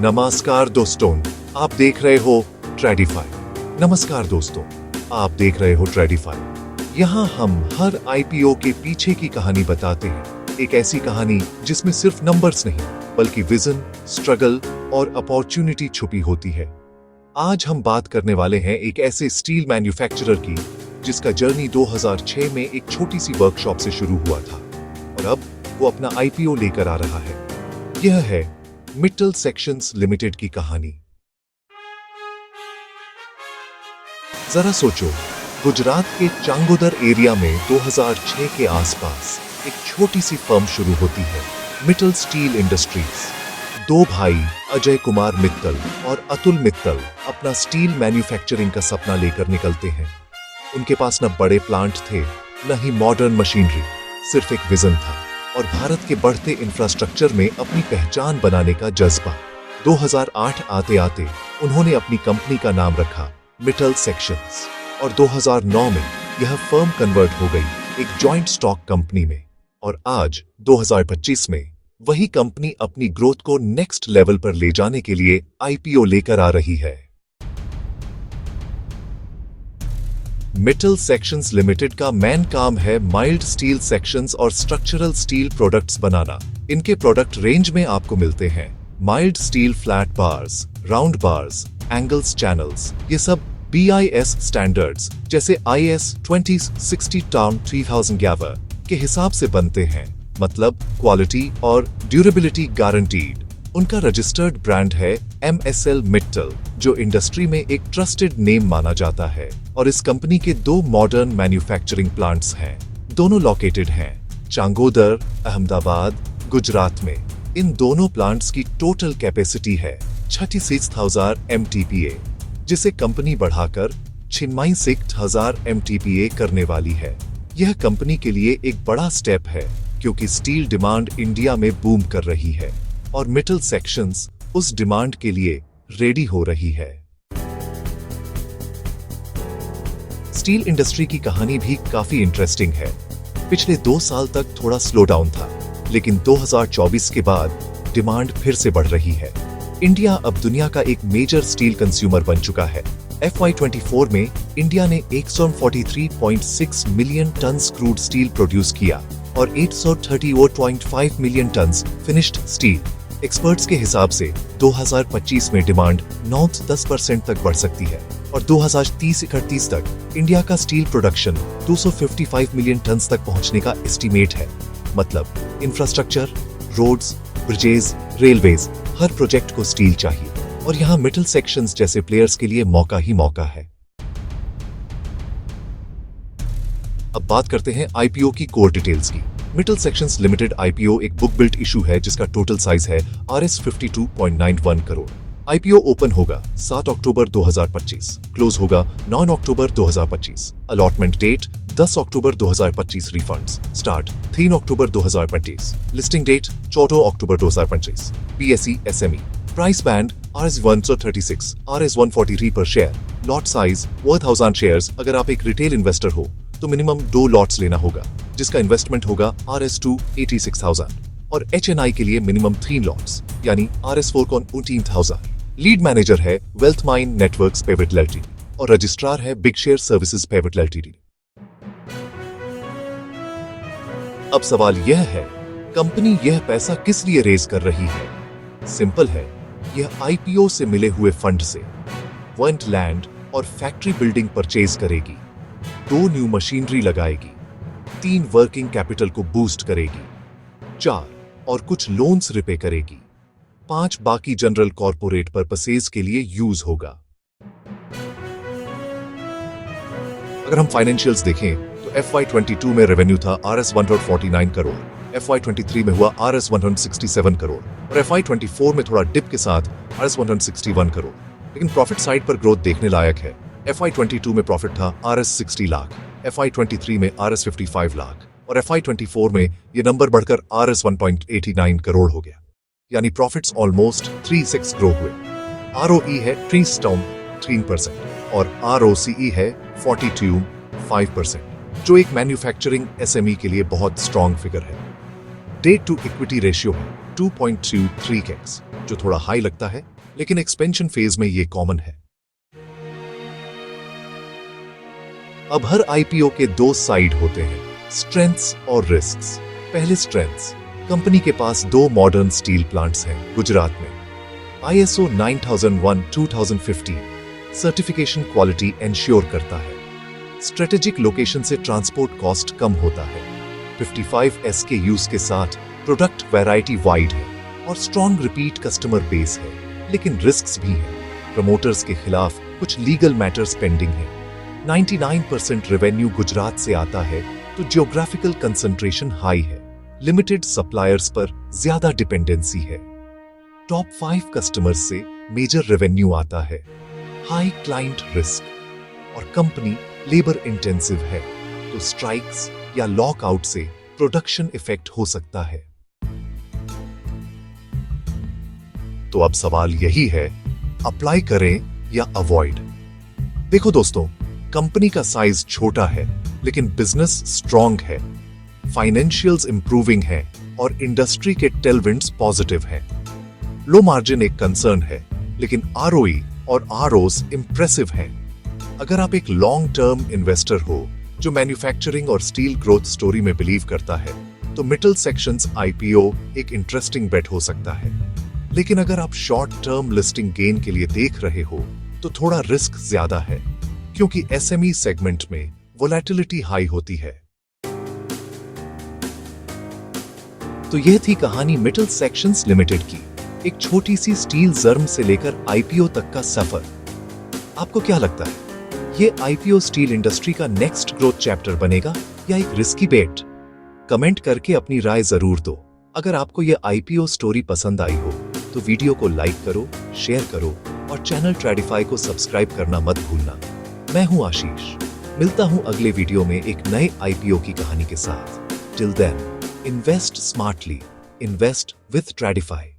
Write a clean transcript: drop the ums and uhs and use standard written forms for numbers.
नमस्कार दोस्तों, आप देख रहे हो ट्रेडिफाई। नमस्कार दोस्तों, आप देख रहे हो ट्रेडिफाई। यहाँ हम हर आईपीओ के पीछे की कहानी बताते हैं। एक ऐसी कहानी जिसमें सिर्फ नंबर्स नहीं, बल्कि विजन, स्ट्रगल और अपॉर्चुनिटी छुपी होती है। आज हम बात करने वाले हैं एक ऐसे स्टील मैन्युफैक्चरर की जिसका जर्नी 2006 में एक छोटी सी वर्कशॉप से शुरू हुआ था और अब वो अपना आईपीओ लेकर आ रहा है। यह है मित्तल सेक्शंस लिमिटेड की कहानी। जरा सोचो, गुजरात के चांगोदर एरिया में 2006 के आसपास एक छोटी सी फर्म शुरू होती है, मित्तल स्टील इंडस्ट्रीज। दो भाई अजय कुमार मित्तल और अतुल मित्तल अपना स्टील मैन्युफैक्चरिंग का सपना लेकर निकलते हैं। उनके पास न बड़े प्लांट थे, न ही मॉडर्न मशीनरी, सिर्फ एक विजन था और भारत के बढ़ते इंफ्रास्ट्रक्चर में अपनी पहचान बनाने का जज्बा। 2008 आते आते उन्होंने अपनी कंपनी का नाम रखा मित्तल सेक्शंस और 2009 में यह फर्म कन्वर्ट हो गई एक जॉइंट स्टॉक कंपनी में। और आज 2025 में वही कंपनी अपनी ग्रोथ को नेक्स्ट लेवल पर ले जाने के लिए आईपीओ लेकर आ रही है। मित्तल सेक्शंस लिमिटेड का मेन काम है माइल्ड स्टील सेक्शंस और स्ट्रक्चरल स्टील प्रोडक्ट्स बनाना। इनके प्रोडक्ट रेंज में आपको मिलते हैं mild steel flat bars, round bars, angles, channels. ये सब BIS स्टैंडर्ड्स जैसे IS 2060 टाउन 3011 के हिसाब से बनते हैं, मतलब क्वालिटी और ड्यूरेबिलिटी गारंटीड। उनका रजिस्टर्ड ब्रांड है MSL मित्तल, जो इंडस्ट्री में एक ट्रस्टेड नेम माना जाता है। और इस कंपनी के दो मॉडर्न मैन्युफैक्चरिंग प्लांट्स हैं, दोनों लोकेटेड हैं चांगोदर, अहमदाबाद, गुजरात में। इन दोनों प्लांट्स की टोटल कैपेसिटी है 36,000 MTPA, जिसे कंपनी बढ़ाकर 66,000 MTPA करने वाली है। यह कंपनी के लिए एक बड़ा स्टेप है क्योंकि स्टील डिमांड इंडिया में बूम कर रही है और मित्तल सेक्शंस उस डिमांड के लिए रेडी हो रही है। स्टील इंडस्ट्री की कहानी भी काफी इंटरेस्टिंग है। पिछले 2 साल तक थोड़ा स्लो डाउन था, लेकिन 2024 के बाद डिमांड फिर से बढ़ रही है। इंडिया अब दुनिया का एक मेजर स्टील कंज्यूमर बन चुका है। FY24 में इंडिया ने 143.6 million ton crude steel produce किया और 838.5 million ton finished steel. Experts के हिसाब से 2025 में डिमांड 9-10% तक बढ़ सकती है और 2030-31 तक इंडिया का स्टील प्रोडक्शन 255 मिलियन टन तक पहुंचने का एस्टीमेट है। मतलब इंफ्रास्ट्रक्चर, रोड्स, ब्रिजेस, रेलवेज, हर प्रोजेक्ट को स्टील चाहिए और यहाँ मित्तल सेक्शंस जैसे प्लेयर्स के लिए मौका ही मौका है। अब बात करते हैं आईपीओ की कोर डिटेल्स की। मित्तल सेक्शंस लिमिटेड आईपीओ एक बुक बिल्ट इशू है जिसका टोटल साइज है Rs 52.91 करोड़। आईपीओ ओपन होगा 7 अक्टूबर 2025, क्लोज होगा 9 अक्टूबर 2025। अलॉटमेंट डेट 10 अक्टूबर 2025। रिफंड्स स्टार्ट 3 अक्टूबर 2025। लिस्टिंग डेट 14 अक्टूबर 2025। BSE SME price band Rs 136 Rs 143 पर शेयर। Lot size 1000 shares. अगर आप एक रिटेल इन्वेस्टर हो तो मिनिमम 2 लॉट्स लेना होगा जिसका इन्वेस्टमेंट होगा Rs 286,000 और HNI के लिए मिनिमम 3 लॉट्स यानी Rs 418,000। लीड मैनेजर है wealth mine networks private limited और रजिस्ट्रार है big share services private limited. अब सवाल यह है, कंपनी यह पैसा किस लिए रेज कर रही है? सिंपल है, यह आईपीओ से मिले हुए फंड से वेंट लैंड और फैक्ट्री बिल्डिंग परचेज करेगी, 2 न्यू मशीनरी लगाएगी, 3 वर्किंग कैपिटल को बूस्ट करेगी, 4 और कुछ लोन्स रिपे करेगी, 5 बाकी जनरल कॉर्पोरेट पर्पसेज के लिए यूज होगा। अगर हम फाइनेंशियल्स देखें तो FY22 में रेवेन्यू था Rs 149 करोड़, FY23 में हुआ Rs 167 करोड़ और FY24 में थोड़ा डिप के साथ Rs 161 करोड़। लेकिन प्रॉफिट साइड पर ग्रोथ देखने लायक है। FY22 में प्रॉफिट था Rs 60 लाख, FY23 में Rs 55 लाख और FY24 में ये नंबर बढ़कर Rs 1.89 करोड़ हो गया, यानी प्रॉफिट्स ऑलमोस्ट 3x ग्रो हुए। ROE है 3% और ROCE है 42.5%, जो एक मैन्युफैक्चरिंग SME के लिए बहुत स्ट्रॉन्ग फिगर है। डेट टू इक्विटी रेशियो है 2.23x जो थोड़ा हाई लगता है, लेकिन एक्सपेंशन फेज में ये कॉमन है। अब हर आईपीओ के दो साइड होते हैं, स्ट्रेंथ्स और रिस्क्स। पहले स्ट्रेंथ्स। कंपनी के पास 2 मॉडर्न स्टील प्लांट्स हैं गुजरात में। ISO 9001:2015 सर्टिफिकेशन क्वालिटी एंश्योर करता है। स्ट्रेटेजिक लोकेशन से ट्रांसपोर्ट कॉस्ट कम होता है। 55 SKUs के साथ प्रोडक्ट वैरायटी वाइड है और स्ट्रॉन्ग रिपीट कस्टमर बेस है, लेकिन रिस्क्स भी हैं। प्रमोटर्स के खिलाफ कुछ लीगल मैटर्स पेंडिंग हैं। 99% रेवेन्यू गुजरात से आता है, तो जियोग्राफिकल कंसंट्रेशन हाई है। लिमिटेड सप्लायर्स पर ज्यादा डिपेंडेंसी है। टॉप 5 कस्टमर्स से मेजर रेवेन्यू आता है। हाई क्लाइंट रिस्क और कंपनी लेबर इंटेंसिव है, तो स्ट्राइक्स या लॉकआउट से प्रोडक्शन इफेक्ट हो सकता है। तो अब सवाल यही है, अप्लाई करें या अवॉइड। देखो दोस्तों, कंपनी का साइज छोटा है, लेकिन बिजनेस स्ट्रॉन्ग है, फाइनेंशियल्स इंप्रूविंग है और इंडस्ट्री के टेलविंड्स पॉजिटिव हैं। लो मार्जिन एक कंसर्न है, लेकिन ROE और ROs इंप्रेसिव हैं। अगर आप एक लॉन्ग टर्म इन्वेस्टर हो जो मैन्युफैक्चरिंग और स्टील ग्रोथ स्टोरी में बिलीव करता है, तो मिटल सेक्शंस IPO एक इंटरेस्टिंग बेट हो सकता है। लेकिन अगर आप शॉर्ट टर्म लिस्टिंग गेन के लिए देख रहे हो, तो थोड़ा रिस्क ज्यादा है, क्योंकि SME सेगमेंट में वोलेटिलिटी हाई होती है। तो यह थी कहानी मिटल सेक्शंस लिमिटेड की, एक छोटी सी स्टील जर्म से लेकर IPO तक का सफर। आपको क्या लगता है, ये IPO स्टील इंडस्ट्री का नेक्स्ट ग्रोथ चैप्टर बनेगा या एक रिस्की बेट? कमेंट करके अपनी राय जरूर दो। अगर आपको ये IPO स्टोरी पसंद आई हो, तो वीडियो को लाइक करो, शेयर करो और चैनल ट्रेडिफाई को सब्सक्राइब करना मत भूलना। मैं हूं आशीष, मिलता हूं अगले वीडियो में एक नए IPO की कहानी के साथ। Till then, invest smartly, invest with ट्रेडिफाई।